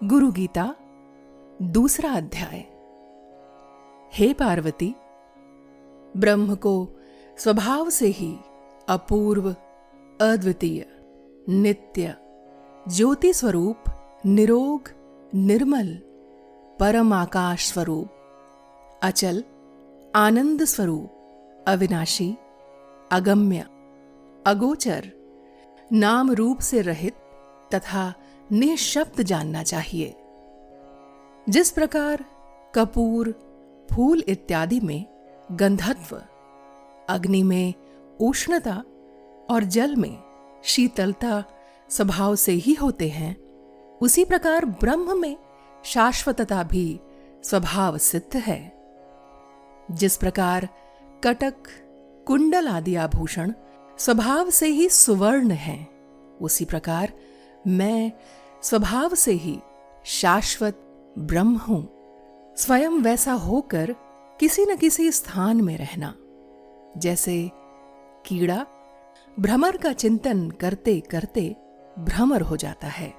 गुरु गीता दूसरा अध्याय। हे पार्वती, ब्रह्म को स्वभाव से ही अपूर्व, अद्वितीय, नित्य, ज्योति स्वरूप, निरोग, निर्मल, परम आकाश स्वरूप, अचल, आनंद स्वरूप, अविनाशी, अगम्य, अगोचर, नाम रूप से रहित तथा निःशब्द जानना चाहिए। जिस प्रकार कपूर, फूल इत्यादि में गंधत्व, अग्नि में उष्णता और जल में शीतलता स्वभाव से ही होते हैं, उसी प्रकार ब्रह्म में शाश्वतता भी स्वभाव सिद्ध है। जिस प्रकार कटक, कुंडल आदि आभूषण स्वभाव से ही सुवर्ण हैं, उसी प्रकार मैं स्वभाव से ही शाश्वत ब्रह्म हूं। स्वयं वैसा होकर किसी न किसी स्थान में रहना। जैसे कीड़ा भ्रमर का चिंतन करते करते भ्रमर हो जाता है,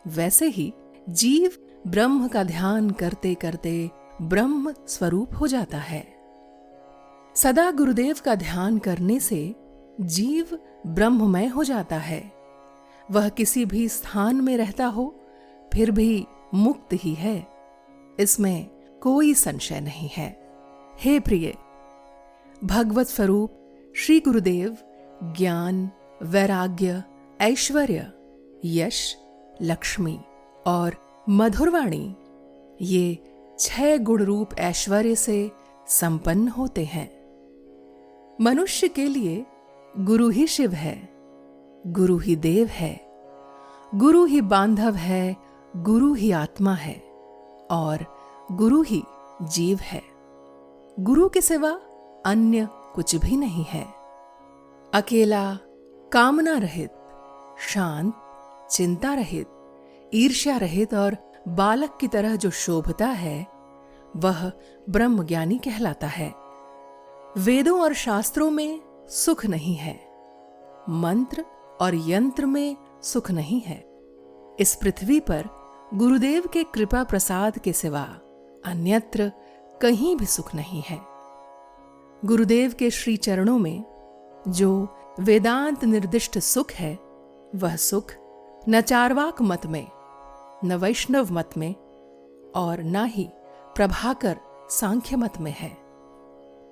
वैसे ही जीव ब्रह्म का ध्यान करते करते ब्रह्म स्वरूप हो जाता है। सदा गुरुदेव का ध्यान करने से जीव ब्रह्ममय हो जाता है। वह किसी भी स्थान में रहता हो फिर भी मुक्त ही है, इसमें कोई संशय नहीं है। हे प्रिय, भगवत स्वरूप श्री गुरुदेव ज्ञान, वैराग्य, ऐश्वर्य, यश, लक्ष्मी और मधुरवाणी, ये 6 गुण रूप ऐश्वर्य से संपन्न होते हैं। मनुष्य के लिए गुरु ही शिव है, गुरु ही देव है, गुरु ही बांधव है, गुरु ही आत्मा है और गुरु ही जीव है। गुरु के सिवा अन्य कुछ भी नहीं है। अकेला, कामना रहित, शांत, चिंता रहित, ईर्ष्या रहित और बालक की तरह जो शोभता है, वह ब्रह्मज्ञानी कहलाता है। वेदों और शास्त्रों में सुख नहीं है, मंत्र और यंत्र में सुख नहीं है। इस पृथ्वी पर गुरुदेव के कृपा प्रसाद के सिवा अन्यत्र कहीं भी सुख नहीं है। गुरुदेव के श्री चरणों में जो वेदांत निर्दिष्ट सुख है, वह सुख न चार्वाक मत में, न वैष्णव मत में और न ही प्रभाकर सांख्य मत में है।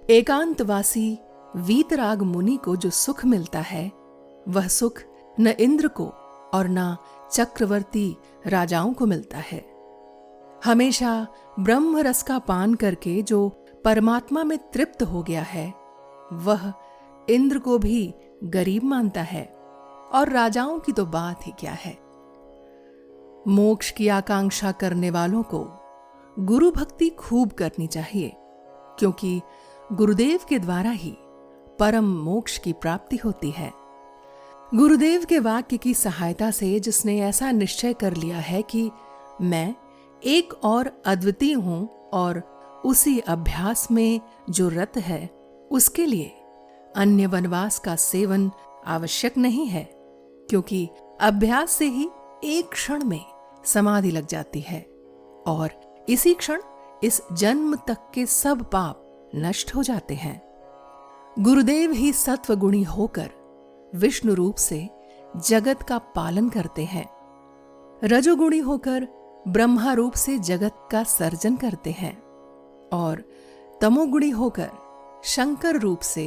एकांतवासी वीतराग मुनि को जो सुख मिलता है, वह सुख न इंद्र को और न चक्रवर्ती राजाओं को मिलता है। हमेशा ब्रह्म रस का पान करके जो परमात्मा में तृप्त हो गया है, वह इंद्र को भी गरीब मानता है और राजाओं की तो बात ही क्या है। मोक्ष की आकांक्षा करने वालों को गुरु भक्ति खूब करनी चाहिए, क्योंकि गुरुदेव के द्वारा ही परम मोक्ष की प्राप्ति होती है। गुरुदेव के वाक्य की सहायता से जिसने ऐसा निश्चय कर लिया है कि मैं एक और अद्वितीय हूं और उसी अभ्यास में जो रत है, उसके लिए अन्य वनवास का सेवन आवश्यक नहीं है, क्योंकि अभ्यास से ही एक क्षण में समाधि लग जाती है और इसी क्षण इस जन्म तक के सब पाप नष्ट हो जाते हैं। गुरुदेव ही सत्वगुणी होकर विष्णु रूप से जगत का पालन करते हैं, रजोगुणी होकर ब्रह्मा रूप से जगत का सर्जन करते हैं और तमोगुणी होकर शंकर रूप से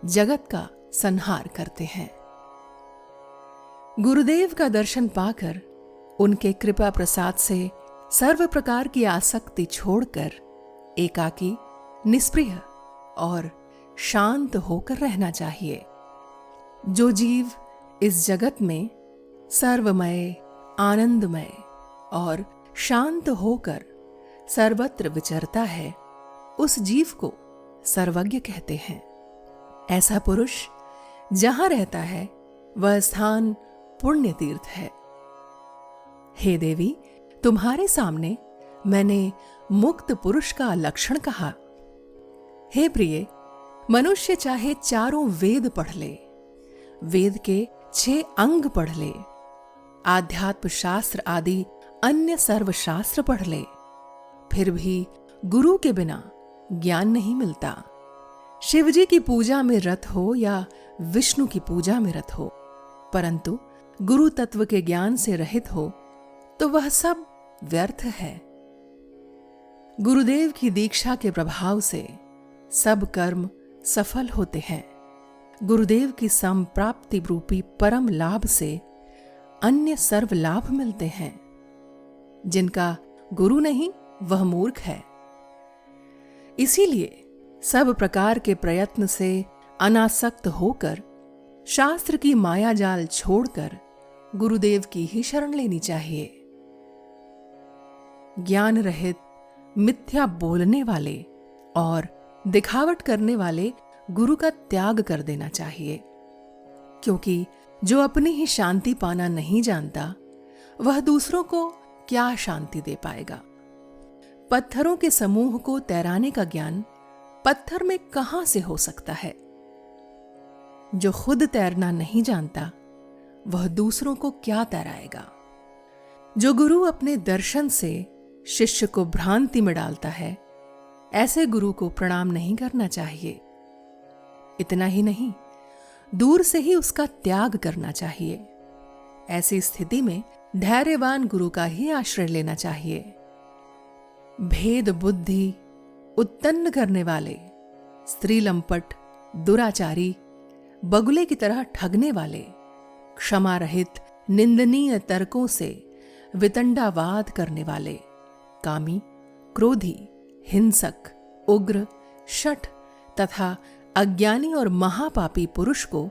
जगत का संहार करते हैं। गुरुदेव का दर्शन पाकर उनके कृपा प्रसाद से सर्व प्रकार की आसक्ति छोड़कर एकाकी, निष्प्रिय और शांत होकर रहना चाहिए। जो जीव इस जगत में सर्वमय, आनंदमय और शांत होकर सर्वत्र विचरता है, उस जीव को सर्वज्ञ कहते हैं। ऐसा पुरुष जहां रहता है, वह स्थान पुण्य तीर्थ है। हे देवी, तुम्हारे सामने मैंने मुक्त पुरुष का लक्षण कहा। हे प्रिय, मनुष्य चाहे चारों वेद पढ़ ले, वेद के 6 अंग पढ़ ले, आध्यात्म शास्त्र आदि अन्य सर्वशास्त्र पढ़ ले, फिर भी गुरु के बिना ज्ञान नहीं मिलता। शिवजी की पूजा में रत हो या विष्णु की पूजा में रत हो, परंतु गुरु तत्व के ज्ञान से रहित हो तो वह सब व्यर्थ है। गुरुदेव की दीक्षा के प्रभाव से सब कर्म सफल होते हैं। गुरुदेव की संप्राप्ति रूपी परम लाभ से अन्य सर्व लाभ मिलते हैं। जिनका गुरु नहीं वह मूर्ख है। इसीलिए सब प्रकार के प्रयत्न से अनासक्त होकर, शास्त्र की माया जाल छोड़कर गुरुदेव की ही शरण लेनी चाहिए। ज्ञान रहित मिथ्या बोलने वाले और दिखावट करने वाले गुरु का त्याग कर देना चाहिए, क्योंकि जो अपनी ही शांति पाना नहीं जानता वह दूसरों को क्या शांति दे पाएगा। पत्थरों के समूह को तैराने का ज्ञान पत्थर में कहां से हो सकता है। जो खुद तैरना नहीं जानता वह दूसरों को क्या तैराएगा। जो गुरु अपने दर्शन से शिष्य को भ्रांति में डालता है, ऐसे गुरु को प्रणाम नहीं करना चाहिए। इतना ही नहीं, दूर से ही उसका त्याग करना चाहिए। ऐसी स्थिति में धैर्यवान गुरु का ही आश्रय लेना चाहिए। भेद बुद्धि उत्पन्न करने वाले, स्त्री लंपट, दुराचारी, बगुले की तरह ठगने वाले, क्षमा रहित निंदनीय तर्कों से वितंडावाद करने वाले, कामी, क्रोधी, हिंसक, उग्र, शठ तथा अज्ञानी और महापापी पुरुष को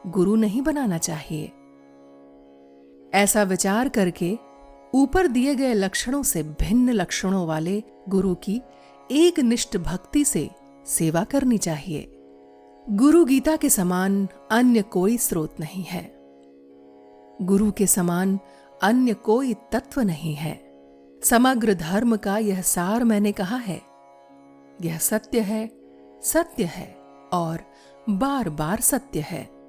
गुरु नहीं बनाना चाहिए। ऐसा विचार करके ऊपर दिए गए लक्षणों से भिन्न लक्षणों वाले गुरु की एक निष्ठ भक्ति से सेवा करनी चाहिए। गुरु गीता के समान अन्य कोई स्रोत नहीं है। गुरु के समान अन्य कोई तत्व नहीं है। समग्र धर्म का यह सार मैंने कहा है। यह सत्य है, सत्य है और बार बार सत्य है।